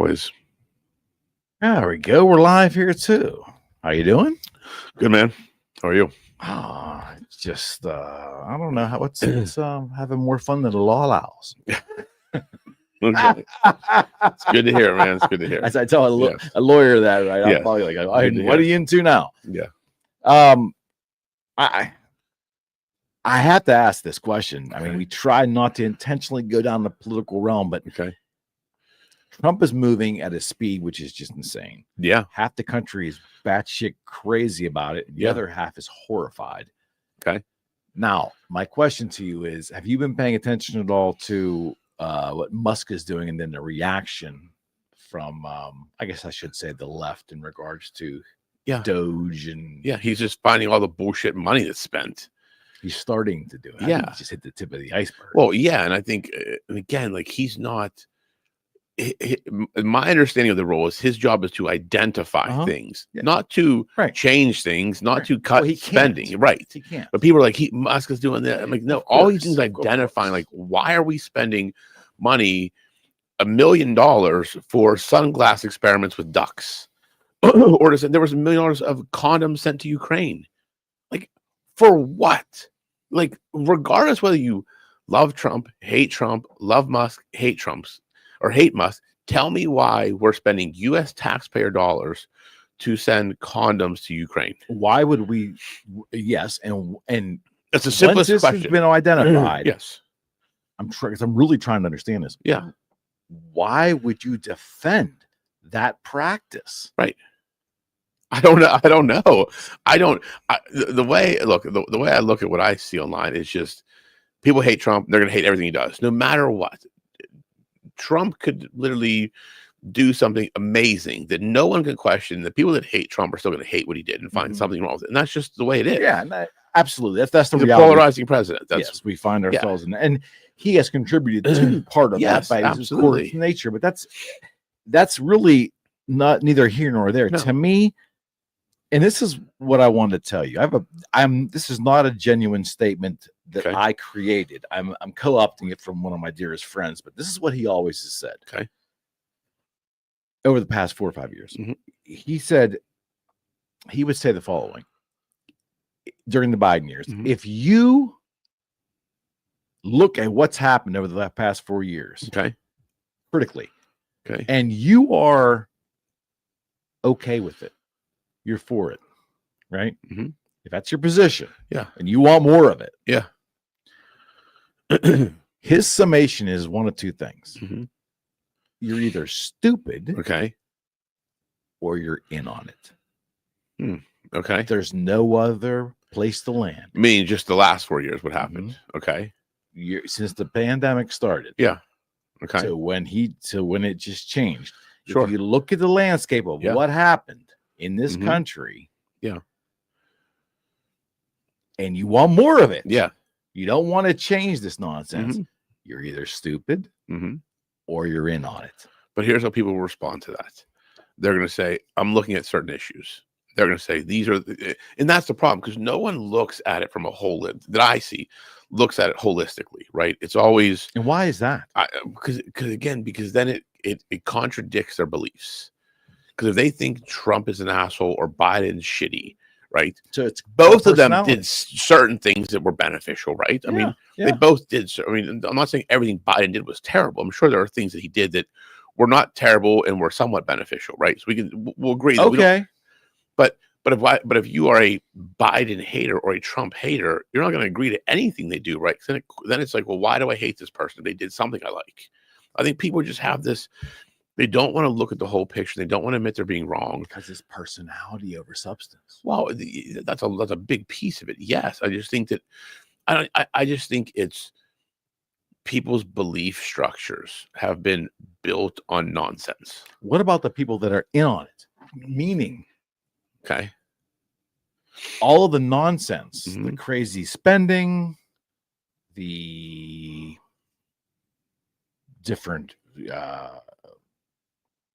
boys. There we go. We're live here too. How you doing? Good, man. How are you? Just I don't know how it's having more fun than the law allows. Okay. It's good to hear, man. It's good to hear. As I tell a lawyer that, right? I'm probably like, what are you into now? Yeah. I have to ask this question. I mean, we try not to intentionally go down the political realm, but Trump is moving at a speed which is just insane. Yeah. Half the country is batshit crazy about it. The other half is horrified. Okay. Now, my question to you is, have you been paying attention at all to what Musk is doing and then the reaction from, I guess I should say, the left in regards to Doge and... Yeah, he's just finding all the bullshit money that's spent. He's starting to do it. Yeah. He just hit the tip of the iceberg. Well, yeah, and I think, again, like he's not... my understanding of the role is his job is to identify things, not to change things, not to cut spending. Right. He can't. But people are like, Musk is doing that. I'm like, no, all he's doing is identifying, like, why are we spending money, $1 million for sunglass experiments with ducks? Or to say there was $1 million of condoms sent to Ukraine. Like, for what? Like, regardless whether you love Trump, love Musk, hate Trump's, or hate Musk, tell me why we're spending U.S. taxpayer dollars to send condoms to Ukraine. Why would we? Yes, and it's the simplest this question. Has been identified. Yes, I'm really trying to understand this. Yeah, why would you defend that practice? Right. I don't know. The way I look at what I see online is just people hate Trump. They're going to hate everything he does, no matter what. Trump could literally do something amazing that no one can question. The people that hate Trump are still going to hate what he did and find something wrong with it. And that's just the way it is. Yeah, absolutely. That's the reality. Polarizing president. Yes, we find ourselves in, and he has contributed to part of that by his course nature. But that's really neither here nor there. No. To me, and this is what I wanted to tell you. This is not a genuine statement that I created. I'm co-opting it from one of my dearest friends, but this is what he always has said. Okay. Over the past 4 or 5 years, he said he would say the following during the Biden years: if you look at what's happened over the past 4 years, critically, and you are okay with it, you're for it, right? If that's your position, and you want more of it, his summation is one of two things. You're either stupid, or you're in on it. There's no other place to land. I mean, just the last 4 years, what happened? Since the pandemic started, So when it just changed. If you look at the landscape of what happened in this country, and you want more of it, you don't want to change this nonsense. You're either stupid or you're in on it. But here's how people will respond to that. They're going to say, I'm looking at certain issues. They're going to say these are, and that's the problem, because no one looks at it from a whole that I see looks at it holistically, right? It's always. And why is that? Because then it contradicts their beliefs. Because if they think Trump is an asshole or Biden's shitty, right? So it's both of them did certain things that were beneficial, right? I mean, they both did. I mean, I'm not saying everything Biden did was terrible. I'm sure there are things that he did that were not terrible and were somewhat beneficial, right? So we'll agree. That but if you are a Biden hater or a Trump hater, you're not going to agree to anything they do, right? Then it's like, well, why do I hate this person? They did something I like. I think people just have this. They don't want to look at the whole picture. They don't want to admit they're being wrong. Because it's personality over substance. Well, that's a big piece of it. Yes, I just think that I just think it's people's belief structures have been built on nonsense. What about the people that are in on it? Meaning, all of the nonsense, the crazy spending, the different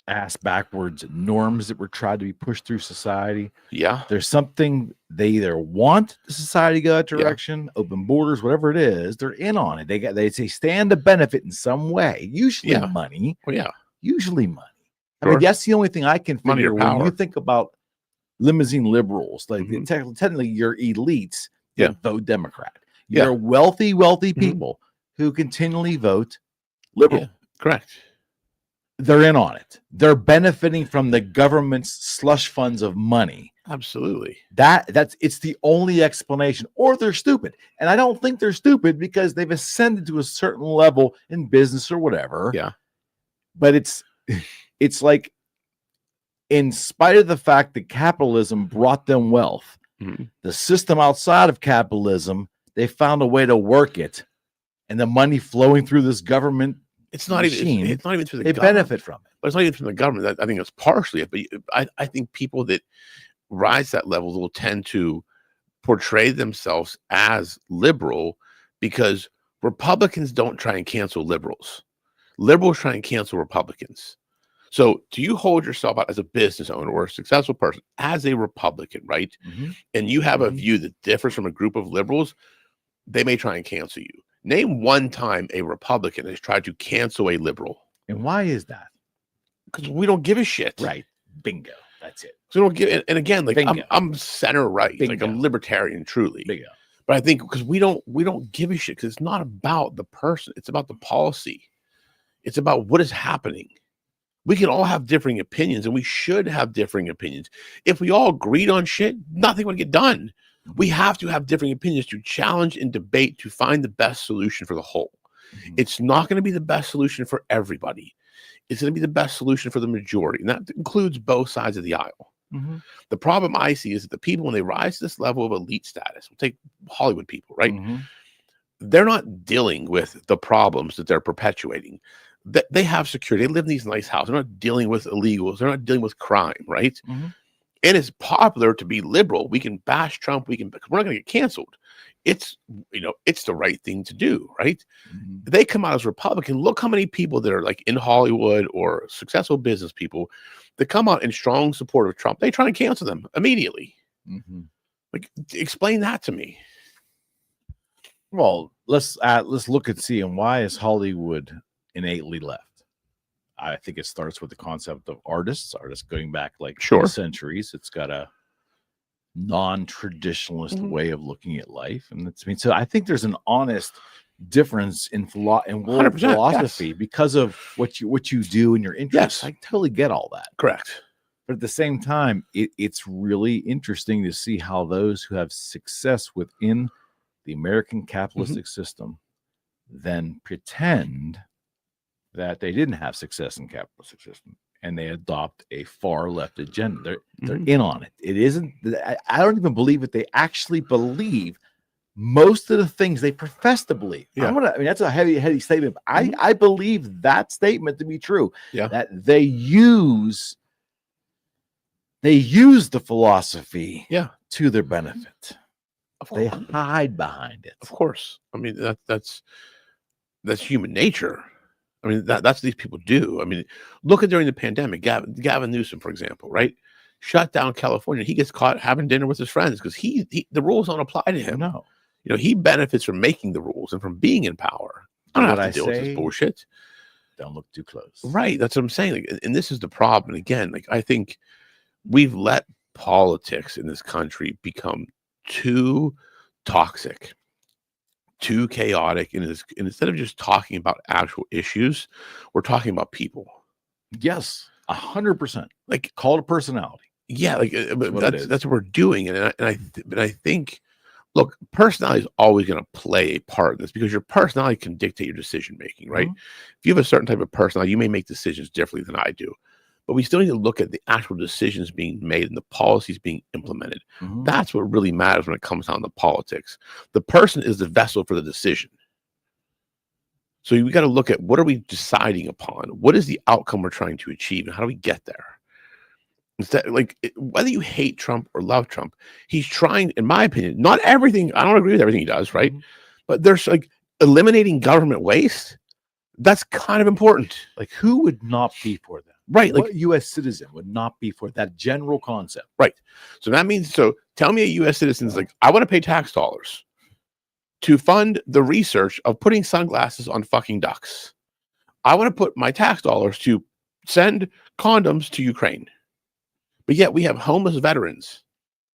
ass backwards norms that were tried to be pushed through society. There's something they either want the society to go that direction, open borders, whatever it is, they're in on it. They stand to benefit in some way, usually money. Usually money. I mean, that's the only thing I can Money figure or when you power. think about limousine liberals, like Mhm. technically your elites Yeah. that vote Democrat. Yeah. You're wealthy Mhm. people who continually vote liberal. Yeah, correct. They're in on it. They're benefiting from the government's slush funds of money. Absolutely. It's the only explanation. Or they're stupid. And I don't think they're stupid because they've ascended to a certain level in business or whatever. Yeah. But it's like, in spite of the fact that capitalism brought them wealth, Mhm. the system outside of capitalism, they found a way to work it, and the money flowing through this government It's not machine, even. It's not even through the they government. benefit from it. But it's not even from the government. I think it's partially it. But I think people that rise to that level will tend to portray themselves as liberal because Republicans don't try and cancel liberals. Liberals try and cancel Republicans. So do you hold yourself out as a business owner or a successful person as a Republican, right? Mhm. And you have a Mhm. view that differs from a group of liberals, they may try and cancel you. Name one time a Republican has tried to cancel a liberal. And why is that? Because we don't give a shit. Right. Bingo. That's it. So we don't give, and again, like Bingo. I'm center right, like Bingo. I'm libertarian, truly. Bingo. But I think because we don't give a shit because it's not about the person, it's about the policy. It's about what is happening. We can all have differing opinions, and we should have differing opinions. If we all agreed on shit, nothing would get done. We have to have differing opinions to challenge and debate to find the best solution for the whole. Mhm. It's not going to be the best solution for everybody. It's going to be the best solution for the majority, and that includes both sides of the aisle. Mhm. The problem I see is that the people, when they rise to this level of elite status, we'll take Hollywood people, right? Mhm. They're not dealing with the problems that they're perpetuating. They have security. They live in these nice houses. They're not dealing with illegals. They're not dealing with crime, right? Mhm. And it's popular to be liberal. We can bash Trump. We're not going to get canceled. It's the right thing to do, right? Mhm. They come out as Republican. Look how many people that are like in Hollywood or successful business people that come out in strong support of Trump. They try and cancel them immediately. Mhm. Like, explain that to me. Well, let's look at seeing why is Hollywood innately left. I think it starts with the concept of artists going back like Sure. centuries. It's got a non-traditionalist Mhm. way of looking at life, and so I think there's an honest difference in world 100%, philosophy because of what you do and your interests. Yes. I totally get all that. Correct. But at the same time, it's really interesting to see how those who have success within the American capitalistic system then pretend that they didn't have success in capitalistic system, and they adopt a far left agenda. They're in on it. It isn't. I don't even believe that they actually believe most of the things they profess to believe. Yeah. I mean, that's a heavy statement. But I believe that statement to be true. Yeah. That they use the philosophy to their benefit. They hide behind it. Of course. I mean, that's human nature. I mean, that's what these people do. I mean, look at during the pandemic, Gavin Newsom, for example, right? Shut down California. He gets caught having dinner with his friends because the rules don't apply to him. No. He benefits from making the rules and from being in power. I don't have to deal with this bullshit. Don't look too close. Right. That's what I'm saying. Like, and this is the problem. And again, like, I think we've let politics in this country become too toxic, too chaotic, and instead of just talking about actual issues, we're talking about people. Yes, 100%. Like, call it a personality. Yeah, like that's what we're doing, and I think, look, personality is always going to play a part in this because your personality can dictate your decision making, right? If you have a certain type of personality, you may make decisions differently than I do. But we still need to look at the actual decisions being made and the policies being implemented. That's what really matters when it comes down to politics. The person is the vessel for the decision. So we got to look at what are we deciding upon? What is the outcome we're trying to achieve? And how do we get there? Instead, whether you hate Trump or love Trump, he's trying, in my opinion, not everything. I don't agree with everything he does, right? But there's like eliminating government waste. That's kind of important. Like, who would not be for that? Right. What U.S. citizen would not be for that general concept? Right. So that means, tell me a U.S. citizen's like, I want to pay tax dollars to fund the research of putting sunglasses on fucking ducks. I want to put my tax dollars to send condoms to Ukraine. But yet we have homeless veterans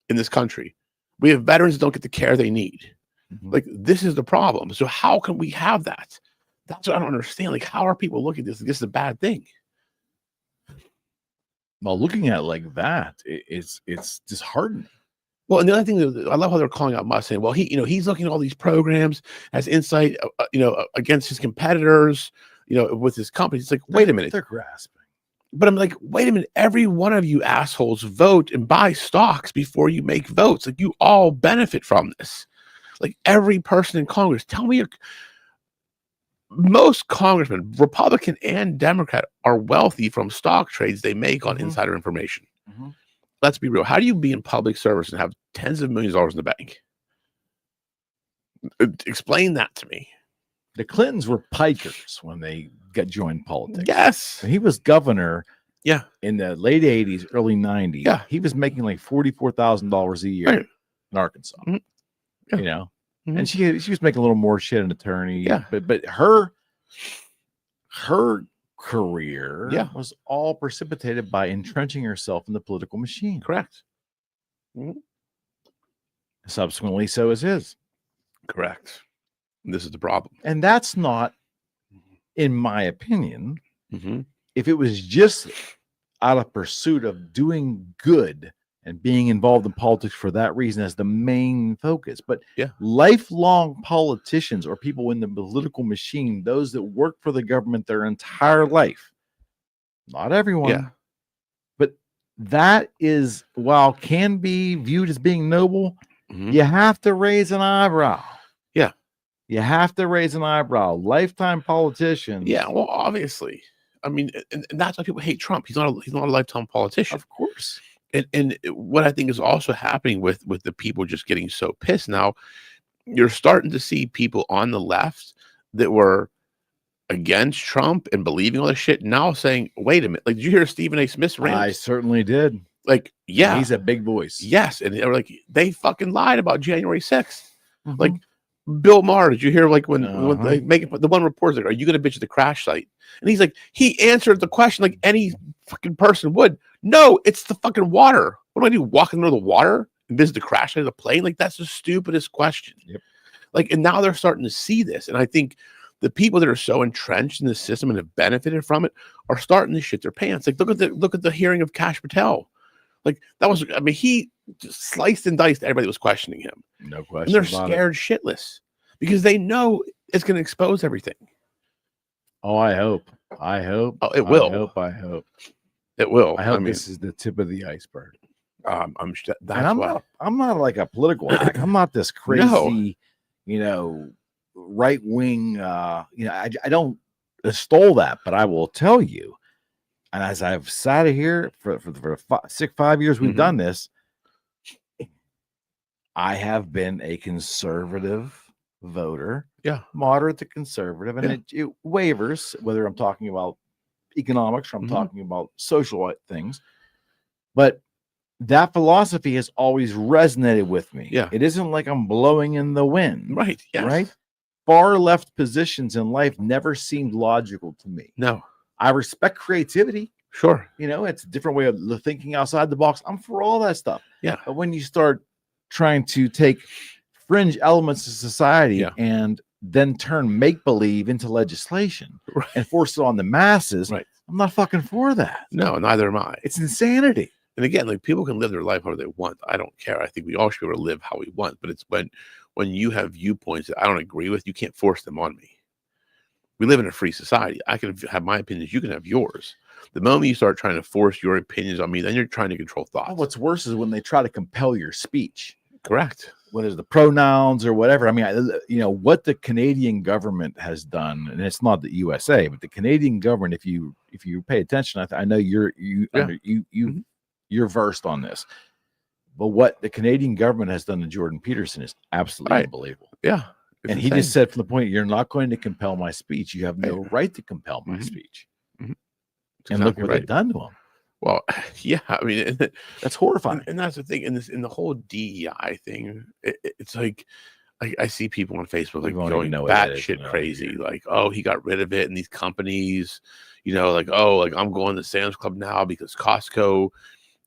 in this country. We have veterans that don't get the care they need. Like, this is the problem. So how can we have that? That's what I don't understand. Like, how are people looking at this? Like, this is a bad thing. Well, looking at it like that, it's disheartening. Well, and the other thing, I love how they're calling out Musk, saying, well, he's looking at all these programs as insight, against his competitors, with his companies. It's like, wait a minute. They're grasping. But I'm like, wait a minute. Every one of you assholes vote and buy stocks before you make votes. Like, you all benefit from this. Like, every person in Congress, tell me most congressmen, Republican and Democrat, are wealthy from stock trades they make on insider information. Let's be real. How do you be in public service and have tens of millions of dollars in the bank? Explain that to me. The Clintons were pikers when they joined politics. Yes. When he was governor. Yeah. In the late 80s, early 90s. Yeah. He was making like $44,000 a year in Arkansas. Yeah. And she was making a little more shit an attorney. Yeah. But her career was all precipitated by entrenching herself in the political machine. Correct. Subsequently, so is his. Correct. This is the problem. And that's not, in my opinion, if it was just out of pursuit of doing good and being involved in politics for that reason as the main focus. But lifelong politicians or people in the political machine, those that work for the government their entire life, not everyone, but that is, while can be viewed as being noble, you have to raise an eyebrow. Yeah. You have to raise an eyebrow. Lifetime politicians. Yeah, well, obviously. I mean, and that's why people hate Trump. He's not a lifetime politician. Of course. And what I think is also happening with the people just getting so pissed now, you're starting to see people on the left that were against Trump and believing all this shit now saying, wait a minute, like, did you hear Stephen A. Smith's rant? I certainly did. Like, yeah. He's a big voice. Yes. And they were like, they fucking lied about January 6th. Like, Bill Maher, did you hear, like, when they make it, the one reporter's like, are you going to bitch at the crash site? And he's like, he answered the question like any fucking person would. No, it's the fucking water. What do I do? Walk in the middle of the water and visit the crash site of the plane? Like, that's the stupidest question. Like, and now they're starting to see this. And I think the people that are so entrenched in the system and have benefited from it are starting to shit their pants. Like, look at the hearing of Kash Patel. Like, that was, I mean, he just sliced and diced everybody that was questioning him. No question. And they're scared shitless because they know it's going to expose everything. Oh, I hope. Oh, it will. I hope. It will. I hope this is the tip of the iceberg. I'm not like a political hack. I'm not this crazy, right wing. I don't extol that, but I will tell you. And as I've sat here for the 5 years we've done this, I have been a conservative voter, moderate to conservative, and it wavers whether I'm talking about economics or I'm talking about social things. But that philosophy has always resonated with me. Yeah, it isn't like I'm blowing in the wind, right? Yes. Right. Far left positions in life never seemed logical to me. No. I respect creativity. Sure. It's a different way of thinking outside the box. I'm for all that stuff. Yeah. But when you start trying to take fringe elements of society and then turn make-believe into legislation and force it on the masses, I'm not fucking for that. No, neither am I. It's insanity. And again, like, people can live their life however they want. I don't care. I think we all should be able to live how we want. But it's when you have viewpoints that I don't agree with, you can't force them on me. We live in a free society. I can have my opinions. You can have yours. The moment you start trying to force your opinions on me, then you're trying to control thoughts. What's worse is when they try to compel your speech. Correct. Whether it's the pronouns or whatever. I mean, what the Canadian government has done, and it's not the USA, but the Canadian government. If you pay attention, I know you're versed on this. But what the Canadian government has done to Jordan Peterson is absolutely unbelievable. Yeah. And he just said from the point, you're not going to compel my speech. You have no right to compel my speech. And look what they've done to him. Well, yeah, I mean, that's horrifying. And that's the thing in the whole DEI thing. It's like, I see people on Facebook like won't going even know what that is, batshit no. crazy, like, oh, he got rid of it, and these companies, like, oh, like I'm going to Sam's Club now because Costco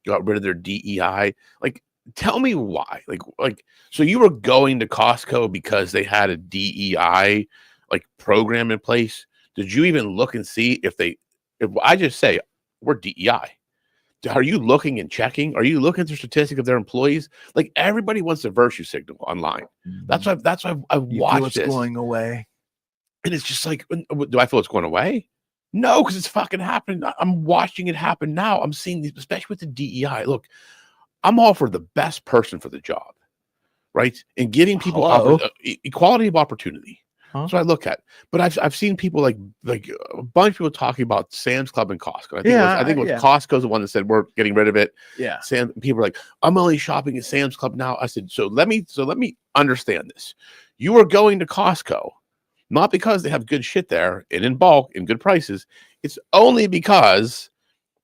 got rid of their DEI. Like, tell me why. Like, so you were going to Costco because they had a DEI like program in place? Did you even look and see if I just say we're DEI? Are you looking and checking? Are you looking at the statistic of their employees? Like, everybody wants a virtue signal online. That's why I watched this. Going away, and it's just like, do I feel it's going away? No, because it's fucking happening. I'm watching it happen now. I'm seeing these, especially with the DEI. Look, I'm all for the best person for the job, right? And giving people equality of opportunity. Huh? That's what I look at. But I've seen people like a bunch of people talking about Sam's Club and Costco. I think it was Costco's the one that said we're getting rid of it. Yeah. People are like, I'm only shopping at Sam's Club now. I said, so let me understand this. You are going to Costco not because they have good shit there and in bulk and good prices. It's only because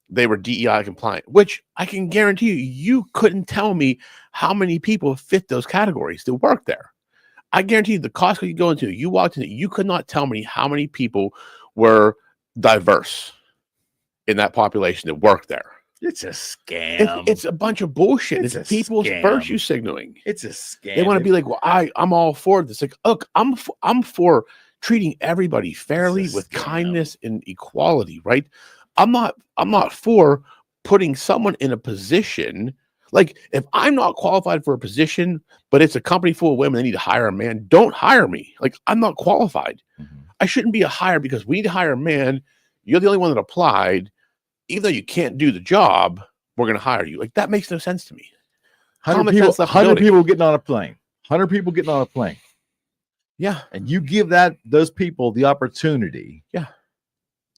they were DEI compliant, which I can guarantee you couldn't tell me how many people fit those categories that work there. I guarantee you the Costco you go into, you walked in it, you could not tell me how many people were diverse in that population that worked there. It's a scam. It's a bunch of bullshit. It's people's virtue signaling. It's a scam. They want to be like, well, I'm all for this. Like, look, I'm for treating everybody fairly with kindness and equality, right? I'm not for putting someone in a position. Like, if I'm not qualified for a position, but it's a company full of women, they need to hire a man, don't hire me. Like, I'm not qualified. Mm-hmm. I shouldn't be a hire because we need to hire a man. You're the only one that applied. Even though you can't do the job, we're going to hire you. Like, that makes no sense to me. 100 people getting on a plane. 100 people getting on a plane. Yeah. And you give those people the opportunity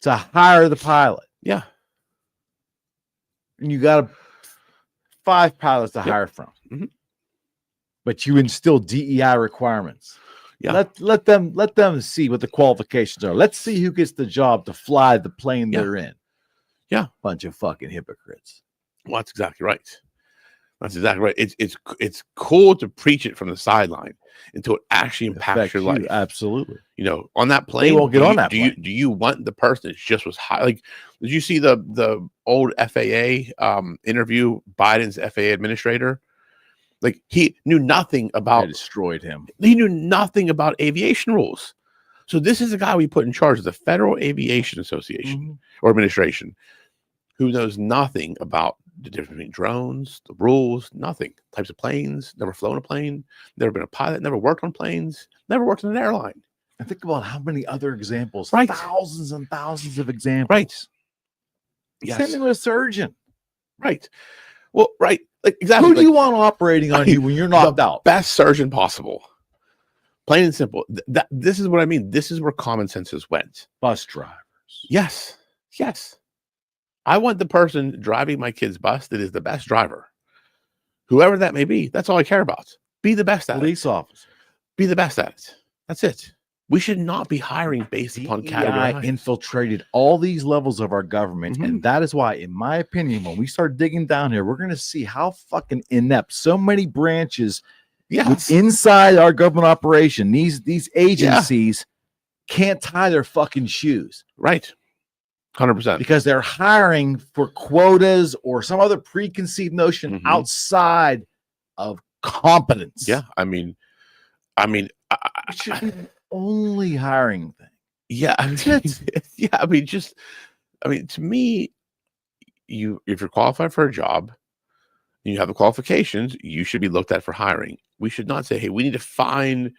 to hire the pilot. Yeah. And you got 5 pilots to hire from. Mm-hmm. But you instill DEI requirements. Yeah. Let them see what the qualifications are. Let's see who gets the job to fly the plane they're in. Yeah. Bunch of fucking hypocrites. Well, that's exactly right. That's exactly right. It's cool to preach it from the sideline until it actually impacts your life. Absolutely. On that plane, they won't get on that plane. Do you want the person that just was high? Like, did you see the old FAA interview? Biden's FAA administrator, like, he knew nothing about. They destroyed him. He knew nothing about aviation rules. So this is a guy we put in charge of the Federal Aviation Association or Administration, who knows nothing about the difference between drones, the rules, nothing. Types of planes, never flown a plane, never been a pilot, never worked on planes, never worked on an airline. And think about how many other examples, right? Thousands and thousands of examples. Right. Yes. Same thing with a surgeon. Right. Well, right. Like, exactly. Who do you want operating on you when you're knocked out? Best surgeon possible. Plain and simple. This is what I mean. This is where common sense has went. Bus drivers. Yes. Yes. I want the person driving my kid's bus that is the best driver. Whoever that may be, that's all I care about. Be the best at it. Police officer. Be the best at it. That's it. We should not be hiring based upon category. Infiltrated all these levels of our government. And that is why, in my opinion, when we start digging down here, we're going to see how fucking inept so many branches inside our government operation, these agencies can't tie their fucking shoes. Right. 100%. Because they're hiring for quotas or some other preconceived notion outside of competence. Yeah. I mean, it should be the only hiring thing. Yeah. To me, if you're qualified for a job and you have the qualifications, you should be looked at for hiring. We should not say, hey, we need to find,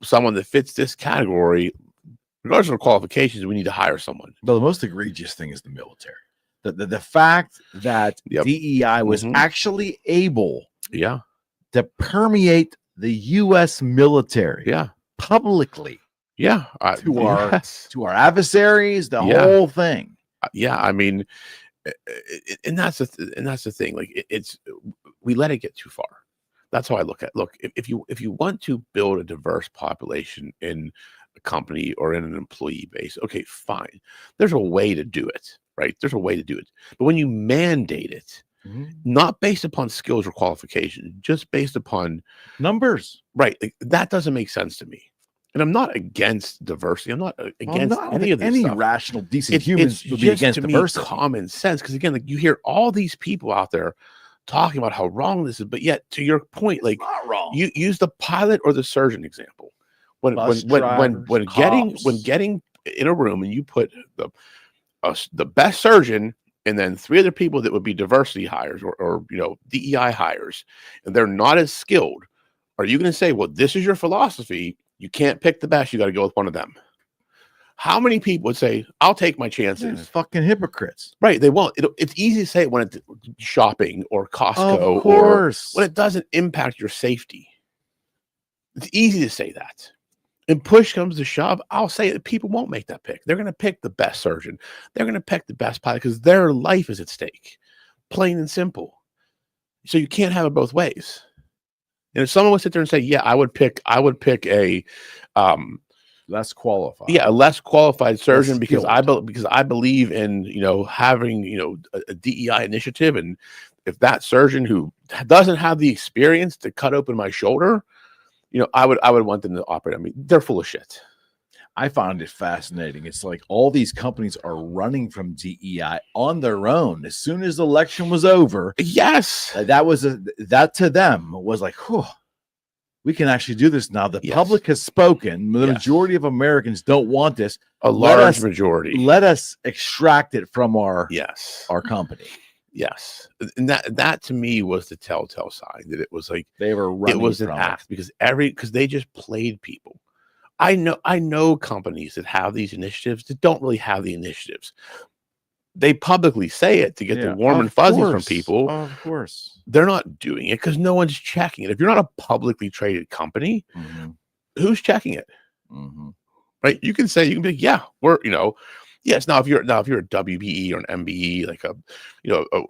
someone that fits this category. Regardless of qualifications, we need to hire someone. But the most egregious thing is the military. The fact that DEI was actually able to permeate the U.S. military publicly to our adversaries, the whole thing. I mean, and that's the thing. Like, we let it get too far. That's how I look at it. Look, if you want to build a diverse population in a company or in an employee base, okay, fine. There's a way to do it, right? There's a way to do it. But when you mandate it, not based upon skills or qualifications, just based upon numbers. Right. Like, that doesn't make sense to me. And I'm not against diversity. I'm not against any of this any stuff. rational, decent humans would be against diversity. Common sense, because again, like, you hear all these people out there talking about how wrong this is, but yet, to your point, like, not wrong. You use the pilot or the surgeon example. When getting in a room and you put the best surgeon and then 3 other people that would be diversity hires or DEI hires, and they're not as skilled, are you going to say, well, this is your philosophy, you can't pick the best, you got to go with one of them? How many people would say, I'll take my chances? Fucking hypocrites. Right. They won't. It's easy to say it when it's shopping or Costco, of course, or when it doesn't impact your safety. It's easy to say that. And push comes to shove, I'll say that people won't make that pick. They're going to pick the best surgeon. They're going to pick the best pilot because their life is at stake. Plain and simple. So you can't have it both ways. And if someone would sit there and say, yeah, I would pick a less qualified. Yeah, a less qualified surgeon because I believe in, having, a DEI initiative. And if that surgeon who doesn't have the experience to cut open my shoulder, I would want them to operate. I mean, they're full of shit. I found it fascinating. It's like all these companies are running from DEI on their own. As soon as the election was over, yes, that to them was like, whew, we can actually do this now. The public has spoken. The majority of Americans don't want this. A large majority. Let us extract it from our company. Yes, and that to me was the telltale sign that it was like they were running. It was an act because they just played people. I know companies that have these initiatives that don't really have the initiatives. They publicly say it to get the warm and fuzzy from people. Of course, they're not doing it because no one's checking it. If you're not a publicly traded company, who's checking it? Right? You can be, yeah, we're yes. Now, if you're a WBE or an MBE, like a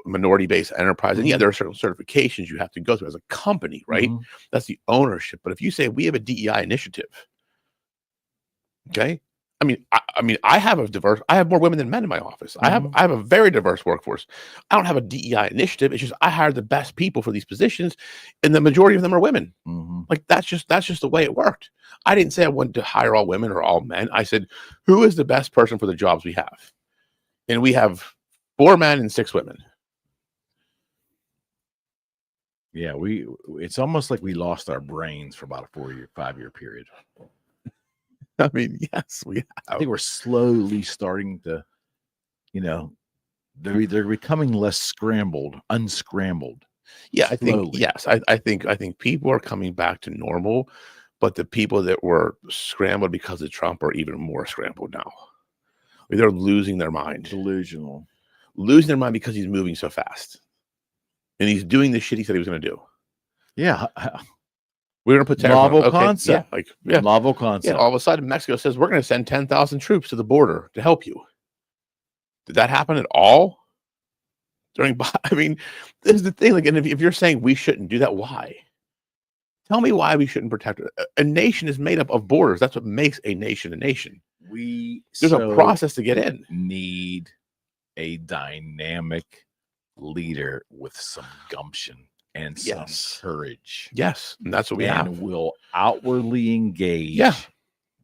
minority-based enterprise, and there are certain certifications you have to go through as a company, right? That's the ownership. But if you say we have a DEI initiative, okay, I have more women than men in my office. I have a very diverse workforce. I don't have a DEI initiative. It's just I hire the best people for these positions, and the majority of them are women. Like that's just the way it worked. I didn't say I wanted to hire all women or all men. I said, who is the best person for the jobs we have? And we have 4 men and 6 women. Yeah, it's almost like we lost our brains for about a 5-year period. I mean, yes, we have. I think we're slowly starting to, they're becoming less unscrambled. Yeah, I think, yes, I think people are coming back to normal, but the people that were scrambled because of Trump are even more scrambled now. They're losing their mind. Delusional. Losing their mind because he's moving so fast. And he's doing the shit he said he was going to do. Yeah. We're going to put novel concept. Novel concept. Yeah, all of a sudden, Mexico says we're going to send 10,000 troops to the border to help you. Did that happen at all? This is the thing. Like, and if you're saying we shouldn't do that, why? Tell me why we shouldn't protect it. A nation is made up of borders. That's what makes a nation a nation. There's a process to get in. Need a dynamic leader with some gumption and some courage. Yes, and that's what we have. And will outwardly engage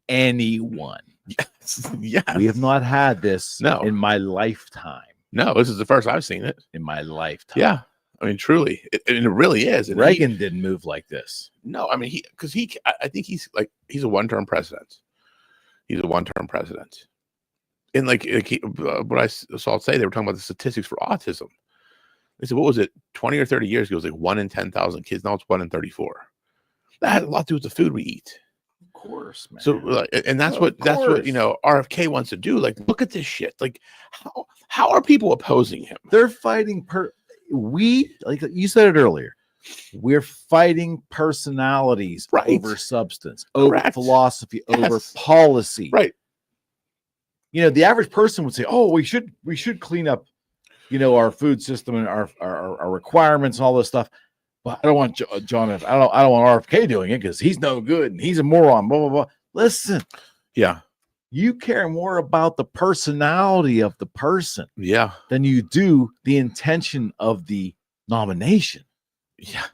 anyone. Yes. We have not had this in my lifetime. No, this is the first I've seen it. In my lifetime. Yeah. I mean, truly. It really is. And Reagan didn't move like this. No, I mean, I think he's a one-term president. He's a one-term president. And what I saw say, they were talking about the statistics for autism. They said, what was it, 20 or 30 years ago? It was like 1 in 10,000 kids. Now it's 1 in 34. That has a lot to do with the food we eat. Of course, man. So, and that's what RFK wants to do. Like, look at this shit. Like, how are people opposing him? They're fighting. Like you said it earlier, we're fighting personalities over substance, over philosophy, over policy. Right. The average person would say, "Oh, we should clean up." Our food system and our requirements and all this stuff. But I don't want John. I don't want RFK doing it because he's no good and he's a moron. Blah blah blah. Listen, you care more about the personality of the person, than you do the intention of the nomination. Yeah.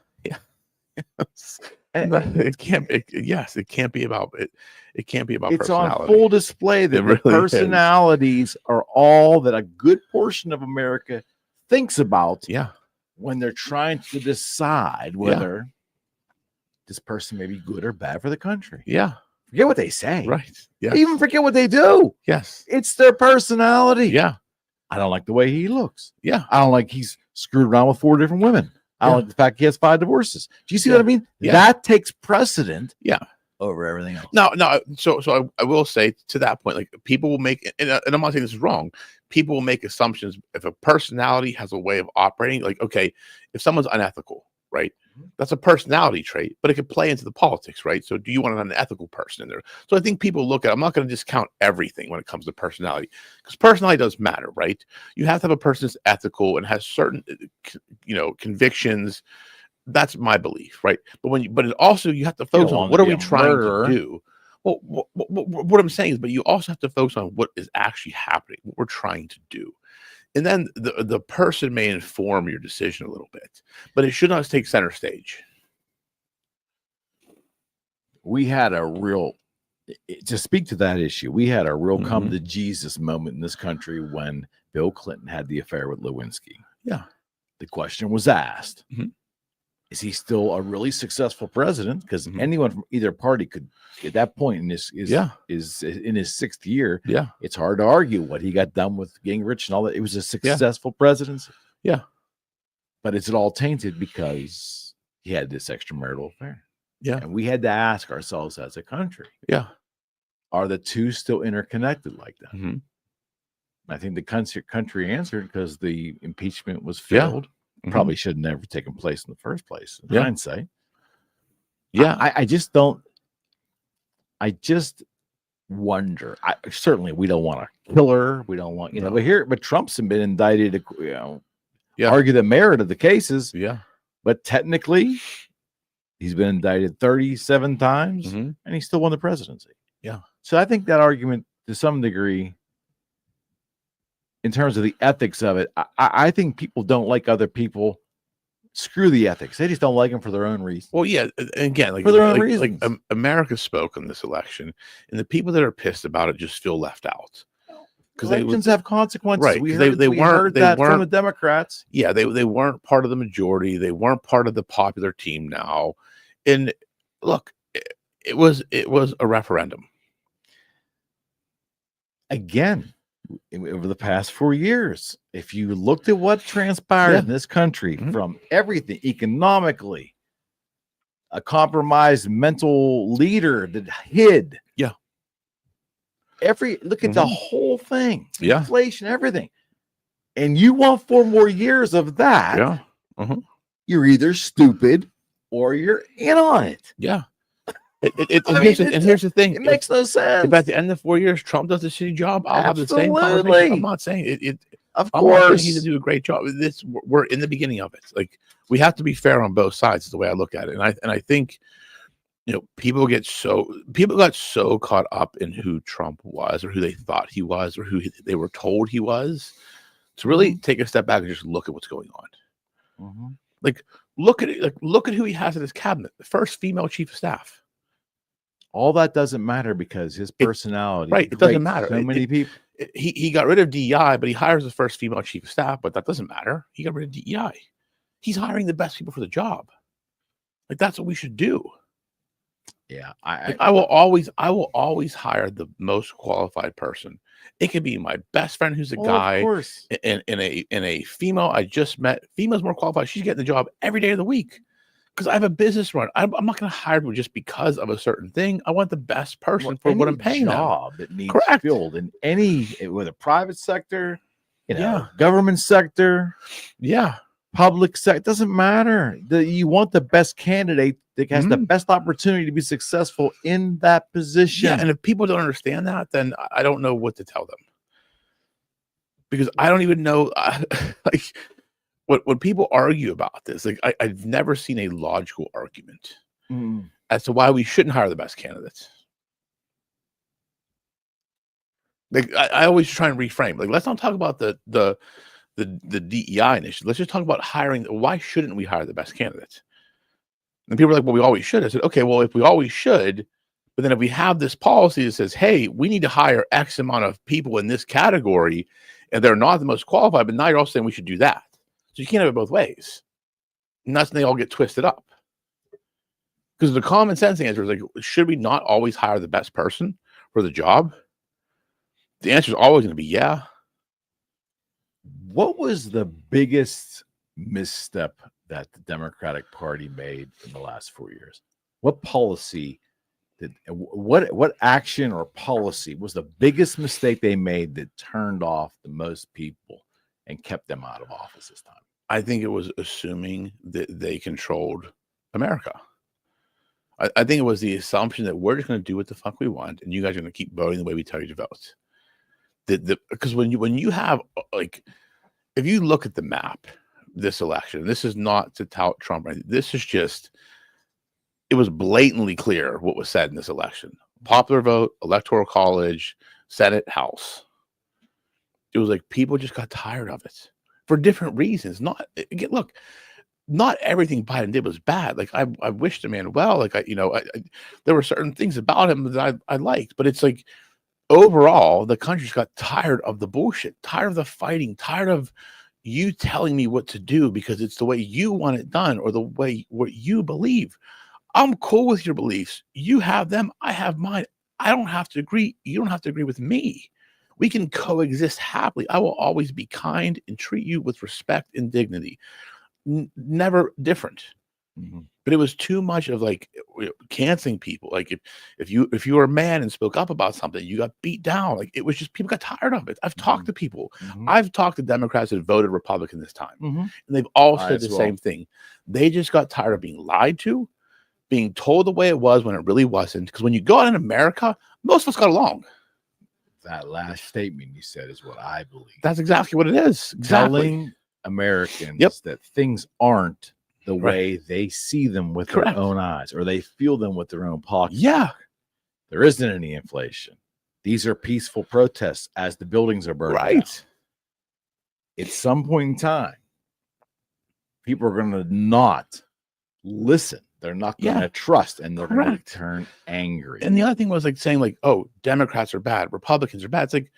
And It can't. It can't be about it. It can't be about it's on personality. full display that It really the personalities are all that a good portion of America thinks about Yeah. when they're trying to decide whether this person may be good or bad for the country. Yeah. Forget what they say. Right. Yeah. They even forget what they do. Yes. It's their personality. Yeah. I don't like the way he looks. Yeah. I don't like he's screwed around with 4 different women. I don't like the fact he has 5 divorces. Do you see what I mean? Yeah. That takes precedent. Yeah. Over everything else. No. So I will say to that point, like people will make, and I'm not saying this is wrong. People will make assumptions if a personality has a way of operating. Like, okay, if someone's unethical, right? That's a personality trait, but it could play into the politics, right? So do you want an unethical person in there? So I think people look at, I'm not going to discount everything when it comes to personality, because personality does matter, right? You have to have a person that's ethical and has certain, convictions. That's my belief, right? But it also, you have to focus on what are we trying to do? Well, what I'm saying is, but you also have to focus on what is actually happening, what we're trying to do. And then the person may inform your decision a little bit, but it should not take center stage. We had a real, to speak to that issue, we had a real come to Jesus moment in this country when Bill Clinton had the affair with Lewinsky. Yeah. The question was asked, is he still a really successful president? Because anyone from either party could, at that point in is in his 6th year. Yeah. It's hard to argue what he got done with getting rich and all that. It was a successful presidency. Yeah. But it's all tainted because he had this extramarital affair. Yeah. And we had to ask ourselves as a country, are the two still interconnected like that? I think the country answered because the impeachment was failed. Probably should have never taken place in the first place. In hindsight. Yeah. I just don't. I just wonder. Certainly we don't want a killer. We don't want, but Trump's been indicted, argue the merit of the cases. Yeah. But technically, he's been indicted 37 times and he still won the presidency. Yeah. So I think that argument to some degree, in terms of the ethics of it, I think people don't like other people. Screw the ethics. They just don't like them for their own reasons. Well, yeah. Again, for their own reasons. Like America spoke in this election, and the people that are pissed about it just feel left out. Because elections have consequences. Right. We they heard that from the Democrats. Yeah, they weren't part of the majority. They weren't part of the popular team now. And look, it was a referendum. Again, over the past 4 years, if you looked at what transpired in this country from everything economically, a compromised mental leader that hid. Yeah. Look at the whole thing. Yeah. Inflation, everything. And you want 4 more years of that. Yeah. You're either stupid or you're in on it. Yeah. Here's the thing. It makes no sense. If at the end of 4 years Trump does a shitty job, I'll have the same conversation. I'm not saying it. Of course, he's to do a great job. We're in the beginning of it. Like, we have to be fair on both sides. Is the way I look at it. And I think, people got so caught up in who Trump was, or who they thought he was, or who they were told he was, to really take a step back and just look at what's going on. Like, look at it. Like, look at who he has in his cabinet. The first female chief of staff. All that doesn't matter because his personality. Right. It doesn't matter. So many people. He got rid of DEI, but he hires the first female chief of staff, but that doesn't matter. He got rid of DEI. He's hiring the best people for the job. Like, that's what we should do. Yeah. I will always hire the most qualified person. It could be my best friend who's a guy, of course. And a female I just met. Female's more qualified. She's getting the job every day of the week. Because I have a business run. I'm not going to hire them just because of a certain thing. I want the best person for what I'm paying them. Job that needs filled in whether private sector, government sector, public sector, doesn't matter. You want the best candidate that has the best opportunity to be successful in that position. Yeah, and if people don't understand that, then I don't know what to tell them. Because I don't even know, when people argue about this, like, I've never seen a logical argument as to why we shouldn't hire the best candidates. Like, I always try and reframe. Like, let's not talk about the the DEI initiative. Let's just talk about hiring. Why shouldn't we hire the best candidates? And people are like, well, we always should. I said, okay, well, if we always should, but then if we have this policy that says, hey, we need to hire X amount of people in this category, and they're not the most qualified, but now you're also saying we should do that. So you can't have it both ways. And that's when they all get twisted up. Because the common sense answer is like, should we not always hire the best person for the job? The answer is always going to be yeah. What was the biggest misstep that the Democratic Party made in the last 4 years? What policy what action or policy was the biggest mistake they made that turned off the most people and kept them out of office this time? I think it was assuming that they controlled America. I think it was the assumption that we're just going to do what the fuck we want, and you guys are going to keep voting the way we tell you to vote. Because when you have, like, if you look at the map, this election, this is not to tout Trump. Right? This is just, it was blatantly clear what was said in this election. Popular vote, electoral college, Senate, House. It was like people just got tired of it for different reasons. Not, again, look, not everything Biden did was bad. Like I wished the man well. Like there were certain things about him that I liked, but it's like overall the country's got tired of the bullshit, tired of the fighting, tired of you telling me what to do because it's the way you want it done or the way what you believe. I'm cool with your beliefs. You have them. I have mine. I don't have to agree. You don't have to agree with me. We can coexist happily. I will always be kind and treat you with respect and dignity. Never different. Mm-hmm. But it was too much of like canceling people. Like if you were a man and spoke up about something, you got beat down. Like it was just people got tired of it. I've talked to people. Mm-hmm. I've talked to Democrats that voted Republican this time, and they've all said the same thing. They just got tired of being lied to, being told the way it was when it really wasn't. Because when you go out in America, most of us got along. That last statement you said is what I believe. That's exactly what it is. Exactly. Telling Americans that things aren't the way they see them with their own eyes, or they feel them with their own pockets. Yeah. There isn't any inflation. These are peaceful protests as the buildings are burning. Right. Down. At some point in time, people are going to not listen. They're not going to trust, and they're going to turn angry. And the other thing was like saying like, oh, Democrats are bad, Republicans are bad. It's like,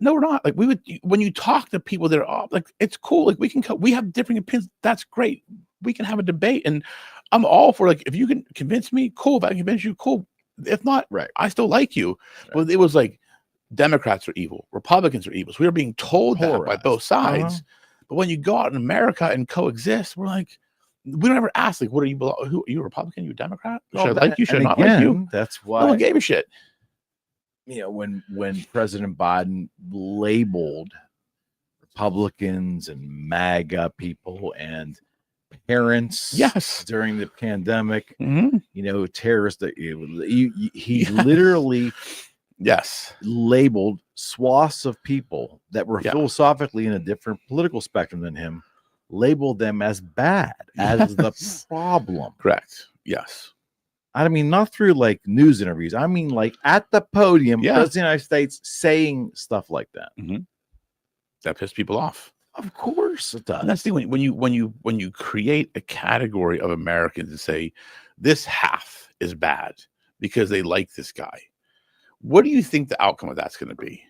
no, we're not. Like when you talk to people that are like, it's cool. Like we have different opinions. That's great. We can have a debate, and I'm all for like, if you can convince me, cool. If I can convince you, cool. If not, I still like you. But it was like Democrats are evil, Republicans are evil. So we were being told that by both sides. But when you go out in America and coexist, we're like, we don't ever ask like, what are you? Who are you? A Republican? You a Democrat? Should I like you? Should I not like you? That's why no one gave a shit. You know, when President Biden labeled Republicans and MAGA people and parents during the pandemic, you know, terrorists, he literally labeled swaths of people that were philosophically in a different political spectrum than him, labeled them as bad, as the problem. Correct. Yes. I mean, not through like news interviews. I mean, like at the podium, President of the United States saying stuff like that. That pissed people off. Of course it does. And that's the thing. When you create a category of Americans and say this half is bad because they like this guy, what do you think the outcome of that's going to be?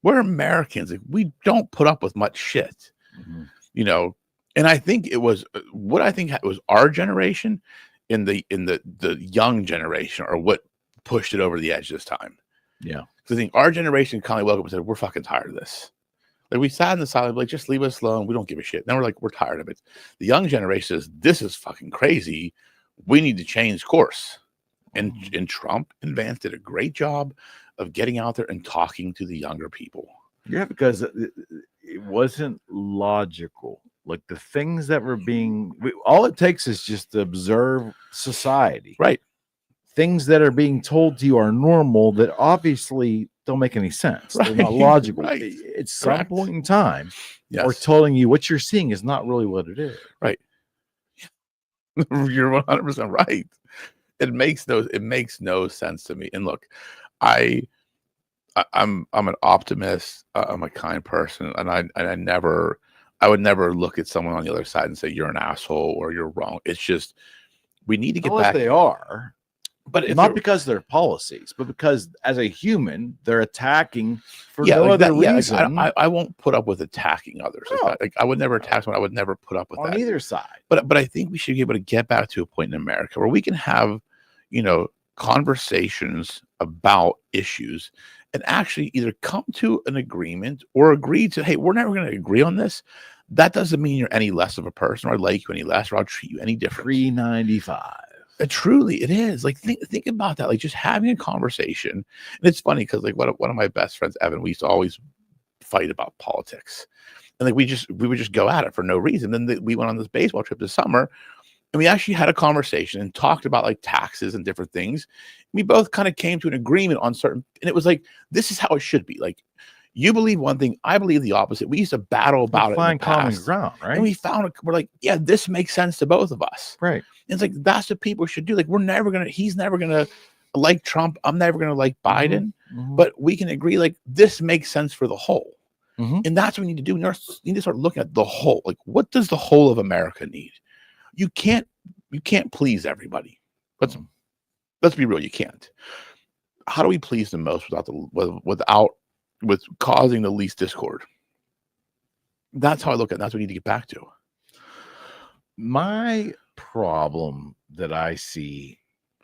We're Americans. Like, we don't put up with much shit, you know. And I think it was what I think was our generation in the young generation, or what pushed it over the edge this time. Yeah, because I think our generation kindly welcomed and said, "We're fucking tired of this." Like we sat in the silence, like just leave us alone. We don't give a shit. Then we're like, we're tired of it. The young generation says, "This is fucking crazy. We need to change course." And Trump and Vance did a great job of getting out there and talking to the younger people. Yeah, because it wasn't logical. Like the things that were all it takes is just to observe society. Right. Things that are being told to you are normal that obviously don't make any sense. They're not logical. At some point in time, we're telling you what you're seeing is not really what it is. Right. You're 100% right. It makes no sense to me. And look, I'm an optimist. I'm a kind person, and I never I would never look at someone on the other side and say you're an asshole or you're wrong. It's just we need to get Unless back. they are, but if not because they're policies, but because as a human, they're attacking for no like other that, reason. I won't put up with attacking others. No. Like I would never attack someone. I would never put up with on that either side. But I think we should be able to get back to a point in America where we can have, conversations about issues and actually either come to an agreement or agree to, hey, we're never going to agree on this. That doesn't mean you're any less of a person or I like you any less or I'll treat you any different. $3.95. Truly, it is. Like think about that. Like just having a conversation. And it's funny because like one of my best friends, Evan, we used to always fight about politics, and like we would just go at it for no reason. Then we went on this baseball trip this summer, and we actually had a conversation and talked about like taxes and different things. We both kind of came to an agreement on certain, and it was like this is how it should be. Like you believe one thing, I believe the opposite. We used to battle about it. Find common ground, right? And we found it. We're like, yeah, this makes sense to both of us, right? And it's like that's what people should do. Like he's never gonna like Trump. I'm never gonna like Biden, but we can agree like this makes sense for the whole. And that's what we need to do. We need to start looking at the whole. Like, what does the whole of America need? You can't please everybody. Let's be real. You can't. How do we please the most with causing the least discord? That's how I look at it. That's what we need to get back to. My problem that I see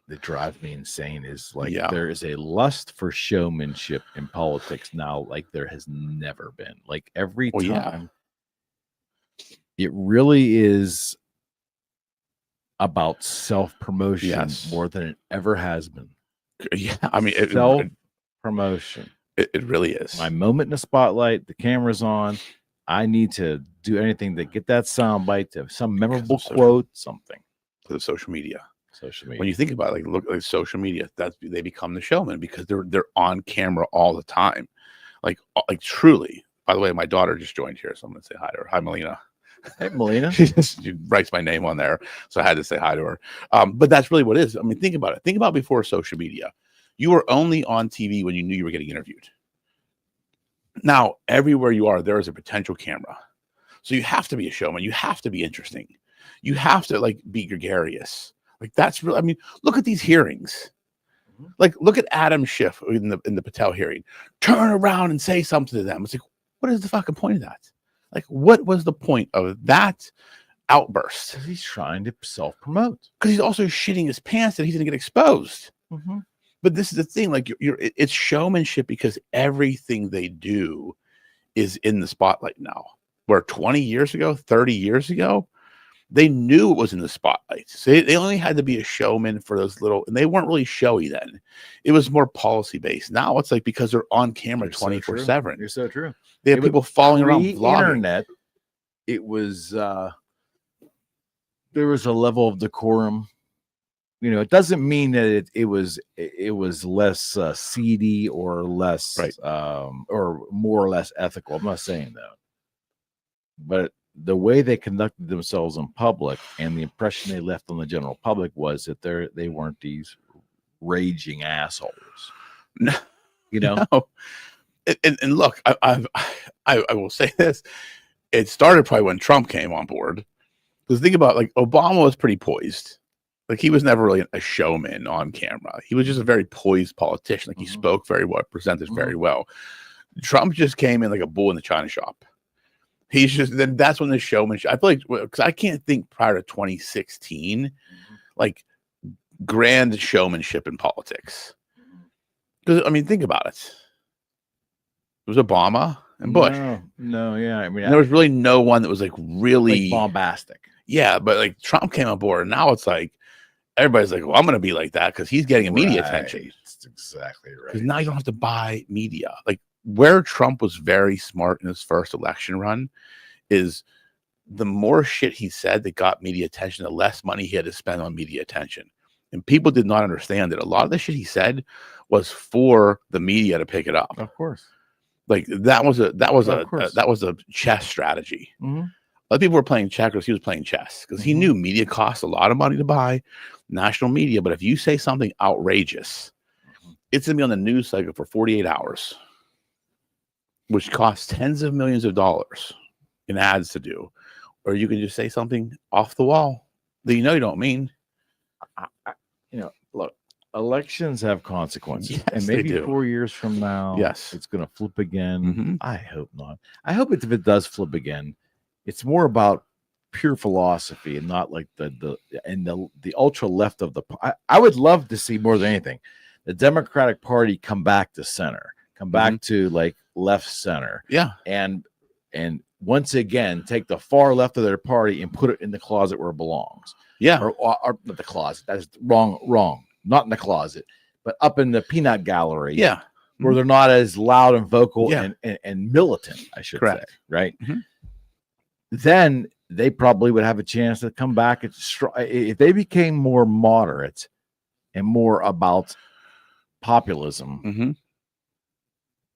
that drives me insane is like there is a lust for showmanship in politics now like there has never been. Like every time it really is about self-promotion more than it ever has been. Yeah, I mean self-promotion. It really is. My moment in the spotlight, the camera's on. I need to do anything to get that soundbite, to some memorable quote, something. To the social media. When you think about it, look like social media, they become the showman because they're on camera all the time. Like truly. By the way, my daughter just joined here, so I'm gonna say hi to her. Hi, Melina. Hey, Melina. She writes my name on there, so I had to say hi to her. But that's really what it is. I mean, think about it. Think about before social media. You were only on TV when you knew you were getting interviewed. Now, everywhere you are, there is a potential camera. So you have to be a showman. You have to be interesting. You have to be gregarious. Like that's really, I mean, look at these hearings. Like, look at Adam Schiff in the Patel hearing. Turn around and say something to them. It's like, what is the fucking point of that? Like, what was the point of that outburst? Because he's trying to self-promote. Because he's also shitting his pants that he's going to get exposed. But this is the thing, like it's showmanship because everything they do is in the spotlight now. Where 20 years ago, 30 years ago, they knew it was in the spotlight. So they only had to be a showman for those little, and they weren't really showy then. It was more policy based. Now it's like because they're on camera 24/7. You're so true. They have people following around vlogging. Internet, it was there was a level of decorum. You know, it doesn't mean that it was less seedy or less or more or less ethical. I'm not saying that, but the way they conducted themselves in public and the impression they left on the general public was that they weren't these raging assholes. No, you know. No. And look, I will say this: it started probably when Trump came on board. Because think about Obama was pretty poised. Like he was never really a showman on camera. He was just a very poised politician. Like he spoke very well, presented very well. Trump just came in like a bull in the china shop. He's just that's when the showmanship. I feel like because I can't think prior to 2016, like grand showmanship in politics. Because I mean, think about it. It was Obama and Bush. No, yeah. I mean, and there was really no one that was really bombastic. Yeah, but Trump came on board, and now it's like everybody's like, "Well, I'm going to be like that" because he's getting media attention. That's exactly right. Because now you don't have to buy media. Like where Trump was very smart in his first election run is the more shit he said that got media attention, the less money he had to spend on media attention. And people did not understand that a lot of the shit he said was for the media to pick it up. Of course. Like that was a chess strategy. Other people were playing checkers. He was playing chess because he knew media costs a lot of money to buy, national media. But if you say something outrageous, it's going to be on the news cycle for 48 hours, which costs tens of millions of dollars. in ads to do, or you can just say something off the wall that you don't mean. Look, elections have consequences, Yes, and they maybe do. 4 years from now, Yes. it's going to flip again. Mhm. I hope not. I hope if it does flip again, it's more about pure philosophy and not like the ultra left of the. I would love to see more than anything the Democratic Party come back to center, come back to like left center, Yeah, and once again take the far left of their party and put it in the closet where it belongs. yeah, Or not the closet. That's wrong. Not in the closet, but up in the peanut gallery. yeah, where they're not as loud and vocal Yeah. and militant, I should Correct. say, right? Mhm. Then they probably would have a chance to come back. If they became more moderate and more about populism, Mhm.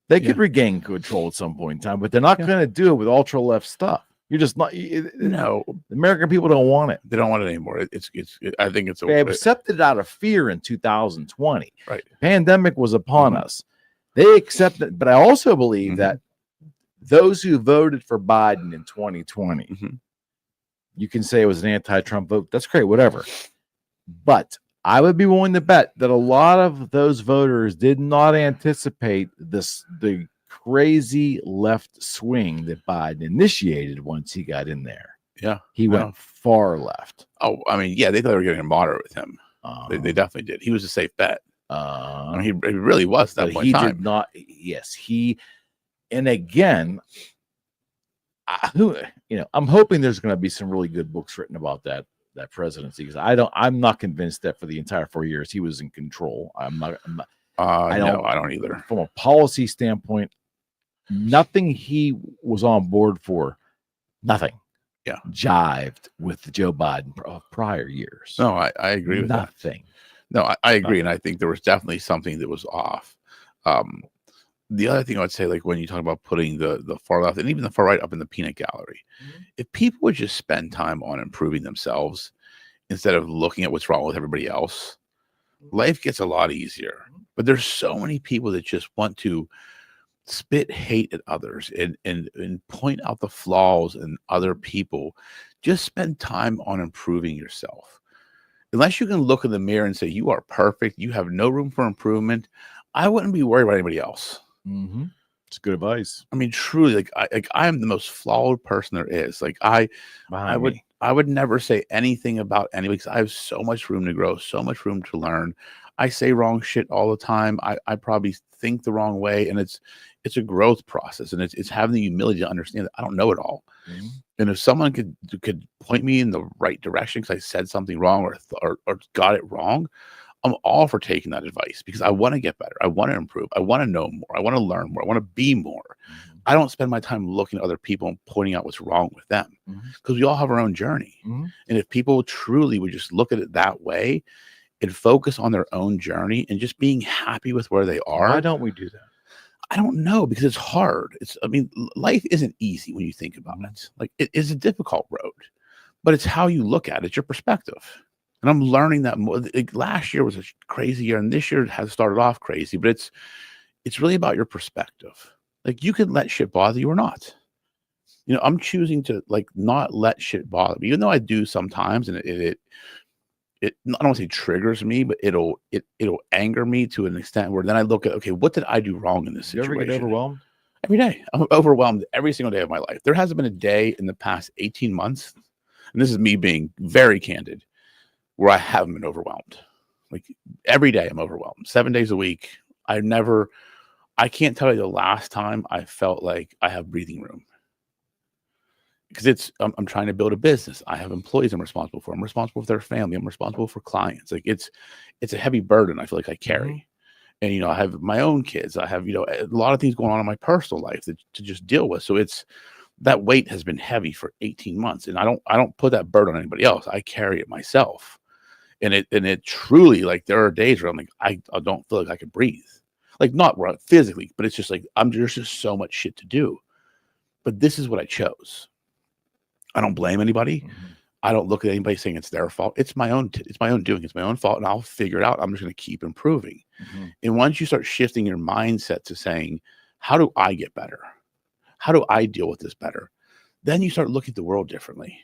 they could regain control at some point in time, but they're not going to do it with ultra left stuff. You're just not. No, The American people don't want it. they don't want it anymore. I think it's They accepted it out of fear in 2020. Right. The pandemic was upon us. They accepted, but I also believe that those who voted for Biden in 2020, you can say it was an anti-Trump vote. That's great, whatever. But I would be willing to bet that a lot of those voters did not anticipate the crazy left swing that Biden initiated once he got in there. Yeah. He went far left. Oh, I mean, yeah, they thought they were getting moderate with him. They definitely did. He was a safe bet. I mean, he really was at that point in time. Did not. Yes, and again, I'm hoping there's going to be some really good books written about that presidency, because I'm not convinced that for the entire 4 years he was in control. I don't either. From a policy standpoint, nothing he was on board for, nothing. Yeah, jived with the Joe Biden of prior years. No, I agree with nothing. That. No, I agree, and I think there was definitely something that was off. The other thing I would say, like when you talk about putting the far left and even the far right up in the peanut gallery, if people would just spend time on improving themselves instead of looking at what's wrong with everybody else, life gets a lot easier. But there's so many people that just want to spit hate at others and point out the flaws in other people. Just spend time on improving yourself. Unless you can look in the mirror and say you are perfect, you have no room for improvement, I wouldn't be worried about anybody else. It's good advice. I mean, truly, I am the most flawed person there is. Like I would never say anything about anybody because I have so much room to grow, so much room to learn. I say wrong shit all the time. I probably think the wrong way, and it's a growth process, and it's having the humility to understand that I don't know it all. And if someone could point me in the right direction because I said something wrong or got it wrong, I'm all for taking that advice because I want to get better. I want to improve. I want to know more. I want to learn more. I want to be more. I don't spend my time looking at other people and pointing out what's wrong with them because we all have our own journey. And if people truly would just look at it that way and focus on their own journey and just being happy with where they are. Why don't we do that? I don't know, because it's hard. Life isn't easy when you think about it. Like it is a difficult road, but it's how you look at it, your perspective. And I'm learning that more. Like, last year was a crazy year, and this year has started off crazy, but it's really about your perspective. Like you can let shit bother you or not. I'm choosing to not let shit bother me, even though I do sometimes, and it I don't want to say triggers me, but it'll anger me to an extent where then I look at, okay, what did I do wrong in this situation? You ever get overwhelmed? Every day. I'm overwhelmed every single day of my life. There hasn't been a day in the past 18 months, and this is me being very candid, where I haven't been overwhelmed. Like every day I'm overwhelmed, 7 days a week. I can't tell you the last time I felt like I have breathing room. Because I'm trying to build a business. I have employees I'm responsible for. I'm responsible for their family. I'm responsible for clients. Like it's a heavy burden I feel like I carry. And, I have my own kids. I have, a lot of things going on in my personal life to just deal with. So that weight has been heavy for 18 months. And I don't put that burden on anybody else. I carry it myself. And it truly, like, there are days where I'm like, I don't feel like I can breathe. Like, not physically, but it's just like, there's just so much shit to do. But this is what I chose. I don't blame anybody. I don't look at anybody saying it's their fault. It's my own doing. It's my own fault, and I'll figure it out. I'm just going to keep improving. And once you start shifting your mindset to saying, how do I get better? How do I deal with this better? then you start looking at the world differently.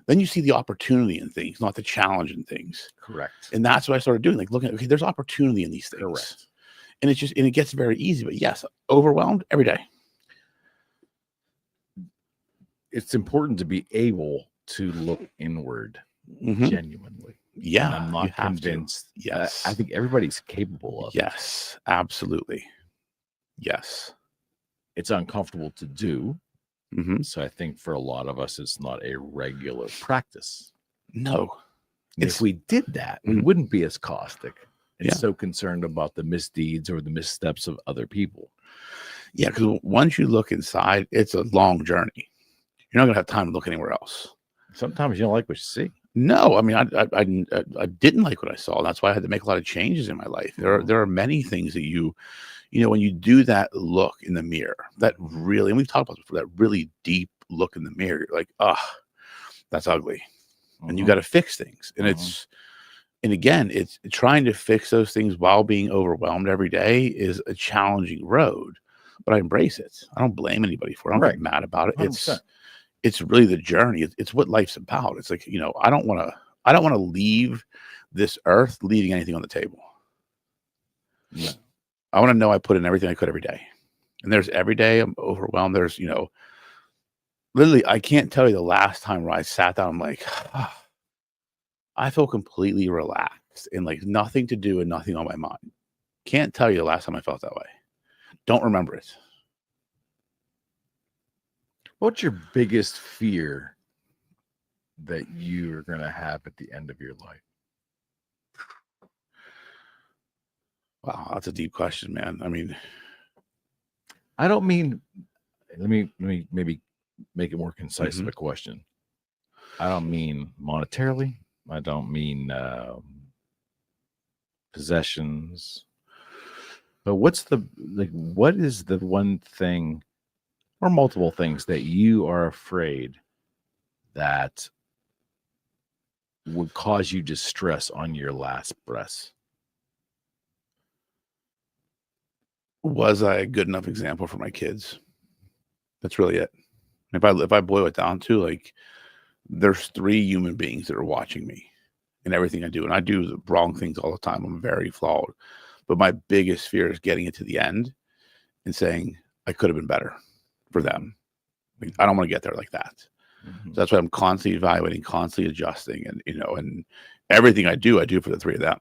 Then you see the opportunity in things, not the challenge in things. Correct. And that's what I started doing, like looking at, okay, there's opportunity in these things. Correct. And it gets very easy. But yes, overwhelmed every day. It's important to be able to look inward genuinely. Yeah. And I'm not convinced. Yes. I think everybody's capable of it. Yes, absolutely. Yes. It's uncomfortable to do. So I think for a lot of us, it's not a regular practice. No. If we did that, we wouldn't be as caustic and so concerned about the misdeeds or the missteps of other people. Yeah, because once you look inside, it's a long journey. You're not going to have time to look anywhere else. Sometimes you don't like what you see. No, I mean, I didn't like what I saw. That's why I had to make a lot of changes in my life. There are many things that when you do that look in the mirror, that really, and we've talked about this before, that really deep look in the mirror, you're like, that's ugly. And you got to fix things. And it's trying to fix those things while being overwhelmed every day is a challenging road, but I embrace it. I don't blame anybody for it. I don't get mad about it. 100%. It's really the journey. It's what life's about. It's like, I don't want to leave this earth leaving anything on the table. Yeah. I want to know I put in everything I could every day. And there's every day I'm overwhelmed. There's, literally, I can't tell you the last time where I sat down, I'm like, I feel completely relaxed and like nothing to do and nothing on my mind. Can't tell you the last time I felt that way. Don't remember it. What's your biggest fear that you're going to have at the end of your life? Wow, that's a deep question, man. I mean, I don't mean, let me maybe make it more concise of a question. I don't mean monetarily. I don't mean possessions. But what is the one thing or multiple things that you are afraid that would cause you distress on your last breath? Was I a good enough example for my kids? That's really it. If I boil it down to, like, there's 3 human beings that are watching me and everything I do. And I do the wrong things all the time. I'm very flawed. But my biggest fear is getting it to the end and saying, I could have been better for them. Like, I don't want to get there like that. So that's why I'm constantly evaluating, constantly adjusting. And, and everything I do for the 3 of them.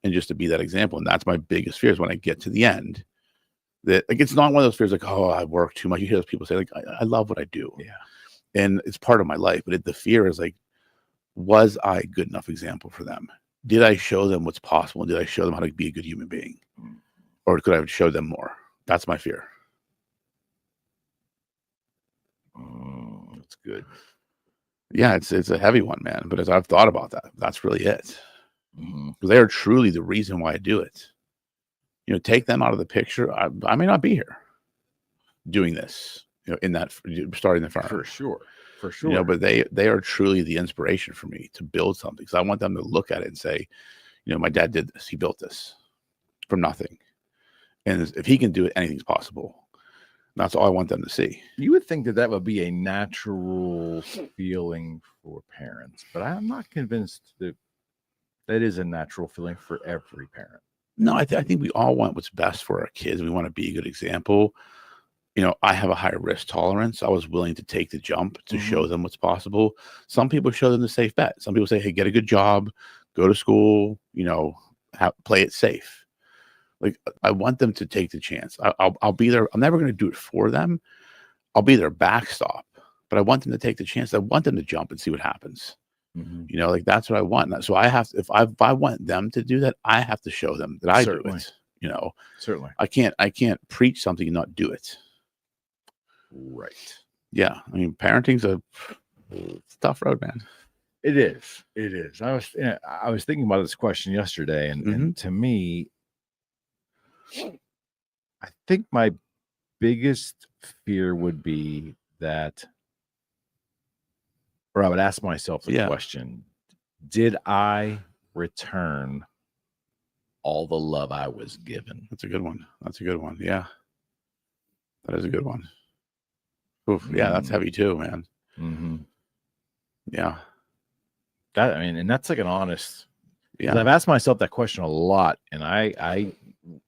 And just to be that example. And that's my biggest fear is when I get to the end, that, like, it's not one of those fears like, oh, I work too much. You hear those people say, like, I love what I do. Yeah. And it's part of my life. But the fear is like, was I a good enough example for them? Did I show them what's possible? Did I show them how to be a good human being? Or could I have showed them more? That's my fear. That's good. Yeah, it's a heavy one, man. But as I've thought about that, that's really it. Because they are truly the reason why I do it. Take them out of the picture. I may not be here doing this, in that, starting the firm. For sure. But they are truly the inspiration for me to build something. Because I want them to look at it and say, my dad did this. He built this from nothing. And if he can do it, anything's possible. That's all I want them to see. You would think that would be a natural feeling for parents, but I'm not convinced that is a natural feeling for every parent. No, I think we all want what's best for our kids. We want to be a good example. I have a higher risk tolerance. I was willing to take the jump to show them what's possible. Some people show them the safe bet. Some people say, hey, get a good job, go to school, play it safe. Like, I want them to take the chance. I'll be there. I'm never going to do it for them. I'll be their backstop, but I want them to take the chance. I want them to jump and see what happens. Like, that's what I want. So I have to, if I want them to do that, I have to show them that I do it. Certainly. I can't preach something and not do it. Right. Yeah. I mean, parenting's a tough road, man. It is. I was thinking about this question yesterday, and to me, I think my biggest fear would be that, or I would ask myself the question, did I return all the love I was given? That's a good one. Yeah. That is a good one. Oof, yeah, that's heavy too, man. Mm-hmm. Yeah. And that's like an honest. Yeah. I've asked myself that question a lot, and I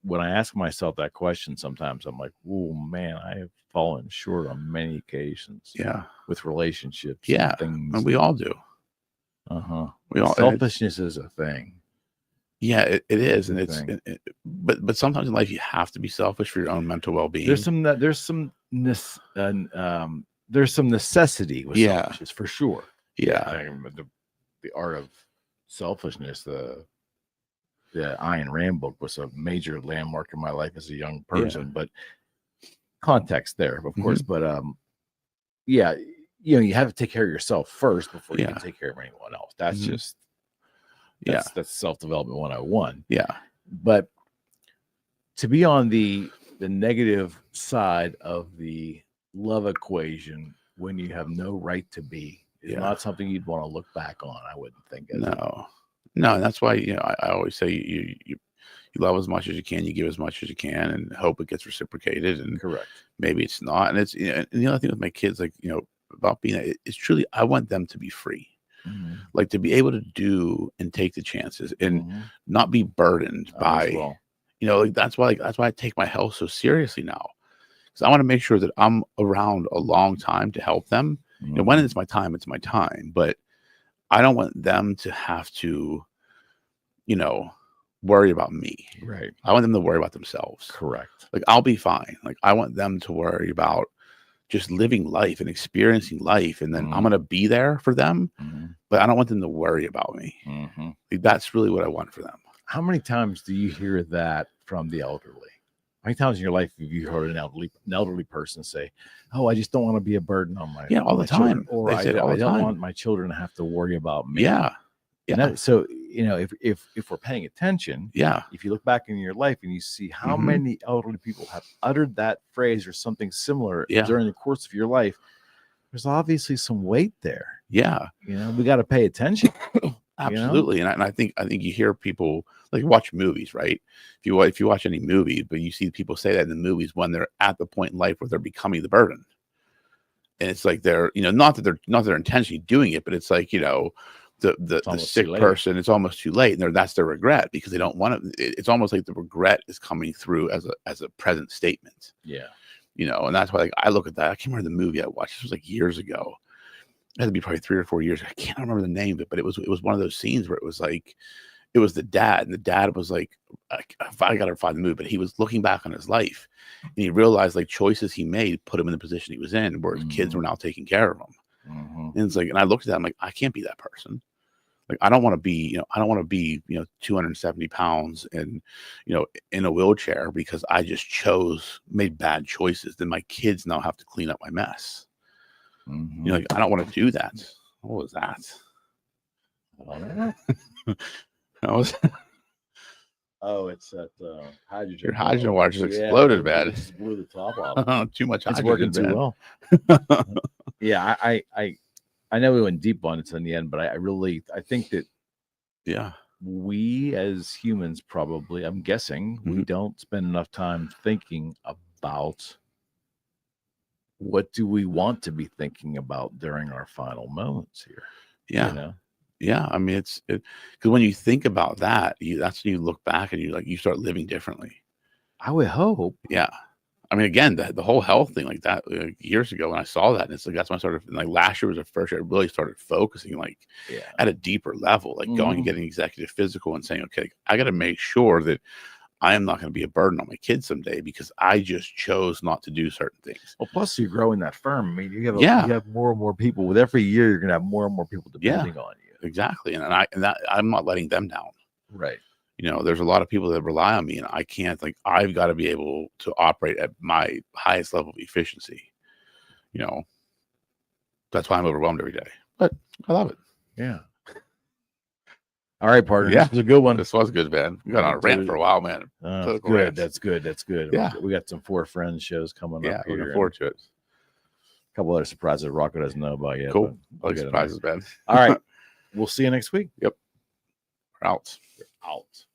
when I ask myself that question, sometimes I'm like, oh man, I have fallen short on many occasions. Yeah. With relationships. Yeah. And things. And we all do. We all. Selfishness is a thing. Yeah, it is, and it's but sometimes in life you have to be selfish for your own mental well-being. There's some necessity with selfishness for sure. Yeah. The art of selfishness, the Ayn Rand book was a major landmark in my life as a young person. But context there, of course. But you have to take care of yourself first before you can take care of anyone else. That's just that's self-development 101. Yeah. But to be on the negative side of the love equation when you have no right to be is not something you'd want to look back on, I wouldn't think. No, and that's why I always say you love as much as you can, you give as much as you can, and hope it gets reciprocated. And correct, maybe it's not. And it's and the other thing with my kids, like about being, it's truly I want them to be free, like to be able to do and take the chances and not be burdened by like that's why I take my health so seriously now, because I want to make sure that I'm around a long time to help them. When it's my time, but I don't want them to have to worry about me. Right. I want them to worry about themselves. Correct. Like I'll be fine. Like I want them to worry about just living life and experiencing life, and then I'm gonna be there for them, but I don't want them to worry about me. Like, that's really what I want for them. How many times do you hear that from the elderly? How many times in your life have you heard an elderly person say, "Oh, I just don't want to be a burden on my all the time," children, or I don't want my children to have to worry about me. So if we're paying attention, if you look back in your life and you see how many elderly people have uttered that phrase or something similar during the course of your life, there's obviously some weight there. We got to pay attention. Absolutely. And I think you hear people like watch movies, right? If you watch any movie, but you see people say that in the movies when they're at the point in life where they're becoming the burden. And it's like they're, not that they're intentionally doing it, but it's like, the sick person, it's almost too late. And that's their regret because they don't want to. It's almost like the regret is coming through as a present statement. And that's why I look at that. I can't remember the movie I watched. This was like years ago. It had to be probably 3 or 4 years. I can't remember the name of it, but it was one of those scenes where it was like, it was the dad, and the dad was like, I got to find the movie, but he was looking back on his life, and he realized like choices he made put him in the position he was in, where his kids were now taking care of him. And it's like, and I looked at that, I'm like, I can't be that person. Like, I don't want to be, 270 pounds and, in a wheelchair because I just made bad choices. Then my kids now have to clean up my mess. I don't want to do that. What was that? It's that hydrogen. Your hydrogen wire just exploded, man. Just blew the top off. Too much It's hydrogen. Working too well. I know we went deep on it in the end, but I think that we as humans probably, I'm guessing, we don't spend enough time thinking about what do we want to be thinking about during our final moments here. I mean, it's because when you think about that, that's when you look back and you start living differently. I would hope. I mean, again, the whole health thing like that years ago when I saw that, and it's like that's when I started. Like last year was the first year I really started focusing at a deeper level, like going and getting executive physical and saying, okay, I got to make sure that I am not going to be a burden on my kids someday because I just chose not to do certain things. Well, plus you're growing that firm. I mean, you have more and more people. With every year, you're going to have more and more people depending on you. Exactly, and I'm not letting them down. Right. There's a lot of people that rely on me, and I can't. Like, I've got to be able to operate at my highest level of efficiency. That's why I'm overwhelmed every day, but I love it. Yeah. All right, partner. This was a good one. This was good, man. We got on a rant for a while, man. Good. That's good. Yeah. We got some 4 Friends shows coming up. Yeah, looking forward to it. A couple other surprises Rocco doesn't know about yet. Cool. I like surprises, man. All right. We'll see you next week. Yep. We're out. Out.